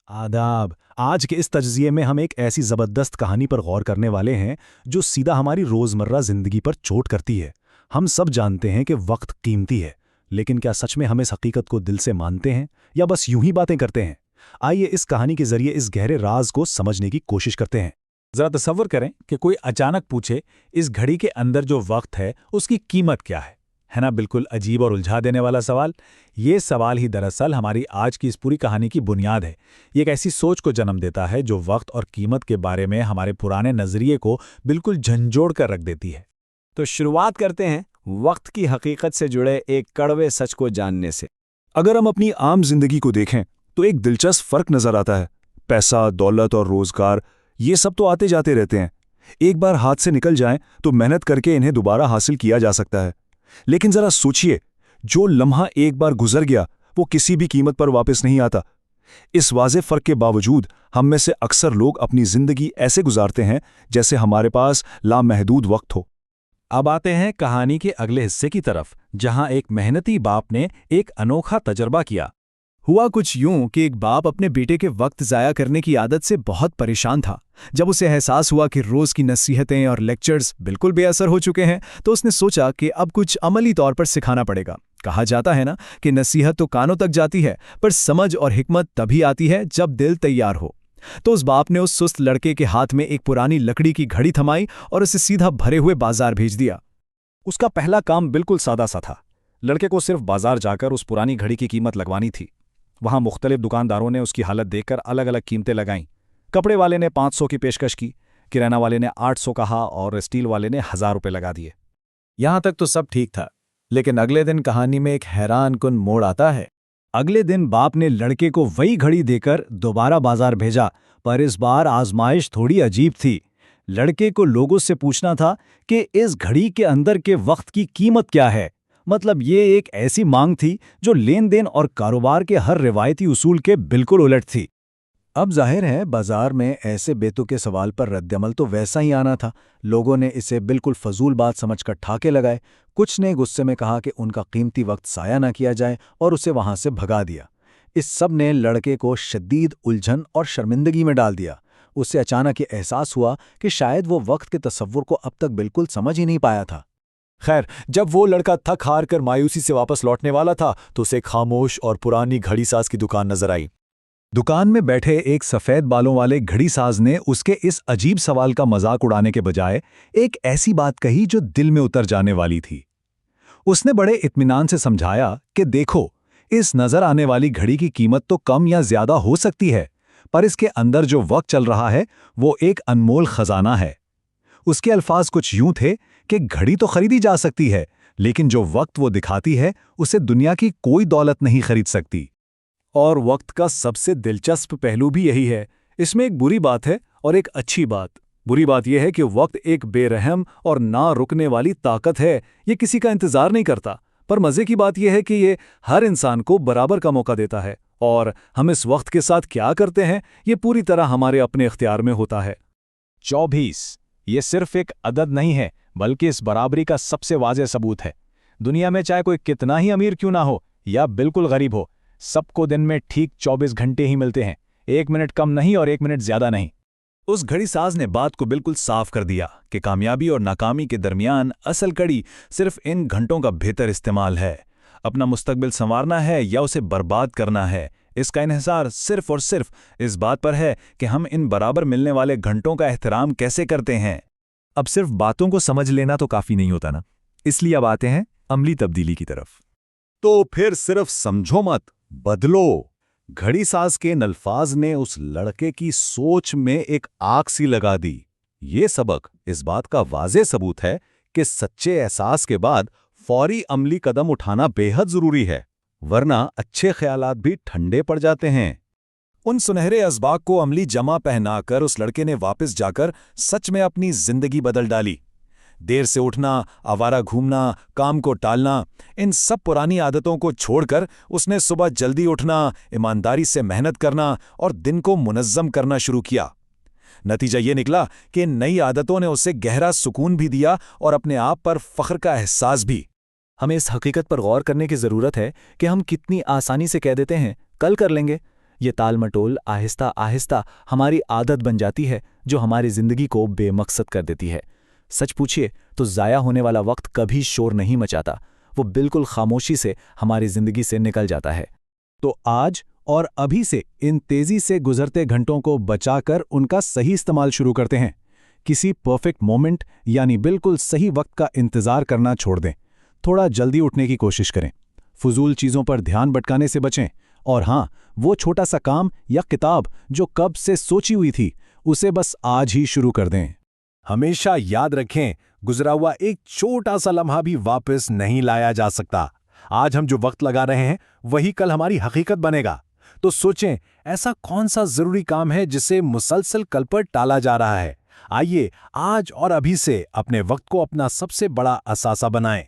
आदाब। आज के इस तज्ज़िये में हम एक ऐसी ज़बरदस्त कहानी पर गौर करने वाले हैं जो सीधा हमारी रोज़मर्रा ज़िंदगी पर चोट करती है। हम सब जानते हैं कि वक्त कीमती है, लेकिन क्या सच में हम इस हकीकत को दिल से मानते हैं या बस यूं ही बातें करते हैं? आइए इस कहानी के ज़रिए इस गहरे राज को समझने की कोशिश करते हैं। जरा तसव्वुर करें कि कोई अचानक पूछे, इस घड़ी के अंदर जो वक्त है उसकी कीमत क्या है ना? बिल्कुल अजीब और उलझा देने वाला सवाल। ये सवाल ही दरअसल हमारी आज की इस पूरी कहानी की बुनियाद है। ये एक ऐसी सोच को जन्म देता है जो वक्त और कीमत के बारे में हमारे पुराने नजरिए को बिल्कुल झंझोड़ कर रख देती है। तो शुरुआत करते हैं वक्त की हकीकत से जुड़े एक कड़वे सच को जानने से। अगर हम अपनी आम जिंदगी को देखें तो एक दिलचस्प फर्क नजर आता है। पैसा, दौलत और रोजगार, ये सब तो आते जाते रहते हैं। एक बार हाथ से निकल जाएं तो मेहनत करके इन्हें दोबारा हासिल किया जा सकता है। लेकिन जरा सोचिए, जो लम्हा एक बार गुजर गया वो किसी भी कीमत पर वापस नहीं आता। इस वाज़े फर्क के बावजूद हम में से अक्सर लोग अपनी जिंदगी ऐसे गुजारते हैं जैसे हमारे पास लामहदूद वक्त हो। अब आते हैं कहानी के अगले हिस्से की तरफ, जहां एक मेहनती बाप ने एक अनोखा तजर्बा किया। हुआ कुछ यूं कि एक बाप अपने बेटे के वक्त ज़ाया करने की आदत से बहुत परेशान था। जब उसे एहसास हुआ कि रोज़ की नसीहतें और लेक्चर्स बिल्कुल बेअसर हो चुके हैं, तो उसने सोचा कि अब कुछ अमली तौर पर सिखाना पड़ेगा। कहा जाता है ना कि नसीहत तो कानों तक जाती है, पर समझ और हिकमत तभी आती है जब दिल तैयार हो। तो उस बाप ने उस सुस्त लड़के के हाथ में एक पुरानी लकड़ी की घड़ी थमाई और उसे सीधा भरे हुए बाजार भेज दिया। उसका पहला काम बिल्कुल सादा सा था। लड़के को सिर्फ बाजार जाकर उस पुरानी घड़ी की कीमत लगवानी थी। वहां मुख्तलिफ दुकानदारों ने उसकी हालत देखकर अलग अलग कीमतें लगाईं। कपड़े वाले ने 500 की पेशकश की, किराना वाले ने 800 कहा और स्टील वाले ने 1000 रुपये लगा दिए। यहां तक तो सब ठीक था, लेकिन अगले दिन कहानी में एक हैरानकुन मोड़ आता है। अगले दिन बाप ने लड़के को वही घड़ी देकर दोबारा बाजार भेजा, पर इस बार आजमाइश थोड़ी अजीब थी। लड़के को लोगों से पूछना था कि इस घड़ी के अंदर के वक्त की कीमत क्या है। मतलब ये एक ऐसी मांग थी जो लेन देन और कारोबार के हर रिवायती उसूल के बिल्कुल उलट थी। अब जाहिर है बाजार में ऐसे बेतुके सवाल पर रद्दअमल तो वैसा ही आना था। लोगों ने इसे बिल्कुल फजूल बात समझकर ठाके लगाए। कुछ ने गुस्से में कहा कि उनका कीमती वक्त ज़ाया ना किया जाए और उसे वहां से भगा दिया। इस सब ने लड़के को शदीद उलझन और शर्मिंदगी में डाल दिया। उसे अचानक ये एहसास हुआ कि शायद वो वक्त के तसव्वुर को अब तक बिल्कुल समझ ही नहीं पाया था। खैर, जब वो लड़का थक हार कर मायूसी से वापस लौटने वाला था तो उसे खामोश और पुरानी घड़ी साज की दुकान नजर आई। दुकान में बैठे एक सफ़ेद बालों वाले घड़ी साज ने उसके इस अजीब सवाल का मजाक उड़ाने के बजाय एक ऐसी बात कही जो दिल में उतर जाने वाली थी। उसने बड़े इत्मीनान से समझाया कि देखो, इस नजर आने वाली घड़ी की कीमत तो कम या ज्यादा हो सकती है, पर इसके अंदर जो वक्त चल रहा है वो एक अनमोल खजाना है। उसके अल्फाज कुछ यूं थे कि घड़ी तो खरीदी जा सकती है, लेकिन जो वक्त वो दिखाती है उसे दुनिया की कोई दौलत नहीं खरीद सकती। और वक्त का सबसे दिलचस्प पहलू भी यही है। इसमें एक बुरी बात है और एक अच्छी बात। बुरी बात यह है कि वक्त एक बेरहम और ना रुकने वाली ताकत है। ये किसी का इंतजार नहीं करता। पर मजे की बात यह है कि ये हर इंसान को बराबर का मौका देता है, और हम इस वक्त के साथ क्या करते हैं ये पूरी तरह हमारे अपने इख्तियार में होता है। 24 ये सिर्फ एक अदद नहीं है, बल्कि इस बराबरी का सबसे वाज़ेह सबूत है। दुनिया में चाहे कोई कितना ही अमीर क्यों ना हो या बिल्कुल गरीब हो, सबको दिन में ठीक 24 घंटे ही मिलते हैं। 1 मिनट कम नहीं और 1 मिनट ज्यादा नहीं। उस घड़ी साज ने बात को बिल्कुल साफ कर दिया कि कामयाबी और नाकामी के दरमियान असल कड़ी सिर्फ इन घंटों का बेहतर इस्तेमाल है। अपना मुस्तकबिल संवारना है या उसे बर्बाद करना है, इसका इन्हिसार सिर्फ और सिर्फ इस बात पर है कि हम इन बराबर मिलने वाले घंटों का एहतराम कैसे करते हैं। अब सिर्फ बातों को समझ लेना तो काफी नहीं होता ना, इसलिए अब आते हैं अमली तब्दीली की तरफ। तो फिर सिर्फ समझो मत, बदलो। घड़ी साज के अल्फाज ने उस लड़के की सोच में एक आग सी लगा दी। ये सबक इस बात का वाज़ेह सबूत है कि सच्चे एहसास के बाद फौरी अमली कदम उठाना बेहद जरूरी है, वरना अच्छे ख्यालात भी ठंडे पड़ जाते हैं। उन सुनहरे असबाक को अमली जमा पहनाकर उस लड़के ने वापस जाकर सच में अपनी जिंदगी बदल डाली। देर से उठना, आवारा घूमना, काम को टालना, इन सब पुरानी आदतों को छोड़कर उसने सुबह जल्दी उठना, ईमानदारी से मेहनत करना और दिन को मुनज़्ज़म करना शुरू किया। नतीजा ये निकला कि इन नई आदतों ने उसे गहरा सुकून भी दिया और अपने आप पर फ़ख्र का एहसास भी। हमें इस हकीकत पर गौर करने की ज़रूरत है कि हम कितनी आसानी से कह देते हैं कल कर लेंगे, ये तालमटोल आहिस्ता आहिस्ता हमारी आदत बन जाती है, जो हमारी जिंदगी को बेमकसद कर देती है। सच पूछिए तो ज़ाया होने वाला वक्त कभी शोर नहीं मचाता, वो बिल्कुल खामोशी से हमारी जिंदगी से निकल जाता है। तो आज और अभी से इन तेजी से गुजरते घंटों को बचाकर उनका सही इस्तेमाल शुरू करते हैं। किसी परफेक्ट मोमेंट यानी बिल्कुल सही वक्त का इंतजार करना छोड़ दें। थोड़ा जल्दी उठने की कोशिश करें, फजूल चीज़ों पर ध्यान भटकाने से बचें, और हाँ, वो छोटा सा काम या किताब जो कब से सोची हुई थी, उसे बस आज ही शुरू कर दें। हमेशा याद रखें, गुजरा हुआ एक छोटा सा लम्हा भी वापस नहीं लाया जा सकता। आज हम जो वक्त लगा रहे हैं वही कल हमारी हकीकत बनेगा। तो सोचें, ऐसा कौन सा जरूरी काम है जिसे मुसलसल कल पर टाला जा रहा है। आइए आज और अभी से अपने वक्त को अपना सबसे बड़ा असासा बनाएं।